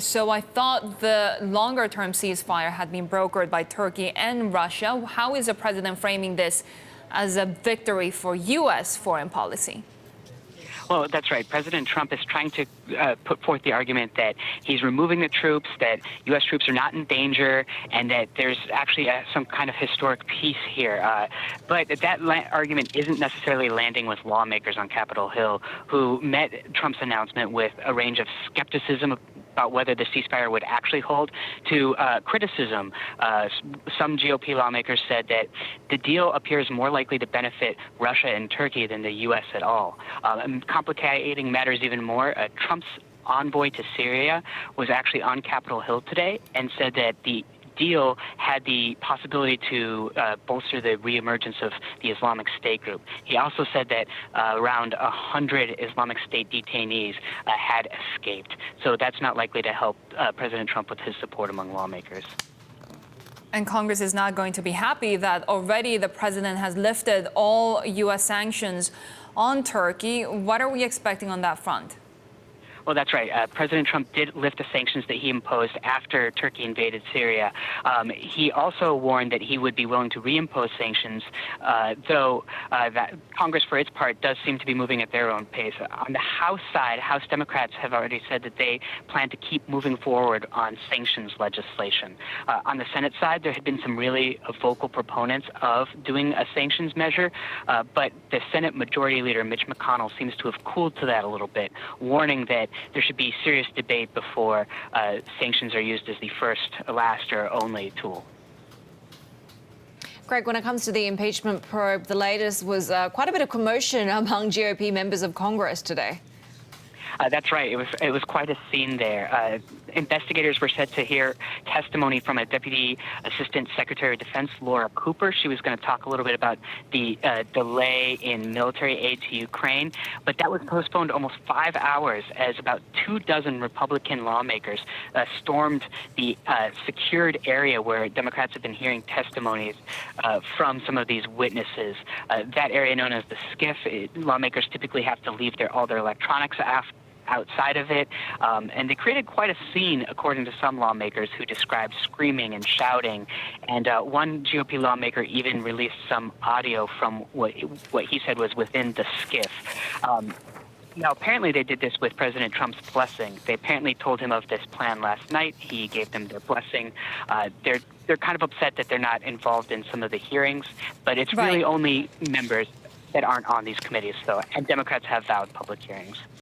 So I thought the longer-term ceasefire had been brokered by Turkey and Russia. How is the president framing this as a victory for U.S. foreign policy? Well, that's right. President Trump is trying to put forth the argument that he's removing the troops, that U.S. troops are not in danger, and that there's actually some kind of historic peace here. But that argument isn't necessarily landing with lawmakers on Capitol Hill, who met Trump's announcement with a range of skepticism about whether the ceasefire would actually hold, to criticism. Some GOP lawmakers said that the deal appears more likely to benefit Russia and Turkey than the U.S. at all. And complicating matters even more, Trump's envoy to Syria was actually on Capitol Hill today and said that the deal had the possibility to bolster the reemergence of the Islamic State group. He also said that around 100 Islamic State detainees had escaped. So that's not likely to help President Trump with his support among lawmakers. And Congress is not going to be happy that already the president has lifted all U.S. sanctions on Turkey. What are we expecting on that front? Well, that's right. President Trump did lift the sanctions that he imposed after Turkey invaded Syria. He also warned that he would be willing to reimpose sanctions, though that Congress, for its part, does seem to be moving at their own pace. On the House side, House Democrats have already said that they plan to keep moving forward on sanctions legislation. On the Senate side, there have been some really vocal proponents of doing a sanctions measure, but the Senate Majority Leader, Mitch McConnell, seems to have cooled to that a little bit, warning that there should be serious debate before sanctions are used as the first, last, or only tool. Greg, when it comes to the impeachment probe, the latest was quite a bit of commotion among GOP members of Congress today. That's right. It was quite a scene there. Investigators were set to hear testimony from a Deputy Assistant Secretary of Defense, Laura Cooper. She was going to talk a little bit about the delay in military aid to Ukraine, but that was postponed almost 5 hours as about 24 Republican lawmakers stormed the secured area where Democrats have been hearing testimonies from some of these witnesses. That area known as the SCIF, lawmakers typically have to leave all their electronics outside of it, and they created quite a scene, according to some lawmakers, who described screaming and shouting. And one GOP lawmaker even released some audio from what he said was within the SCIF. Now, apparently they did this with President Trump's blessing. They apparently told him of this plan last night. He gave them their blessing. They're kind of upset that they're not involved in some of the hearings, but it's really only members that aren't on these committees, and Democrats have vowed public hearings.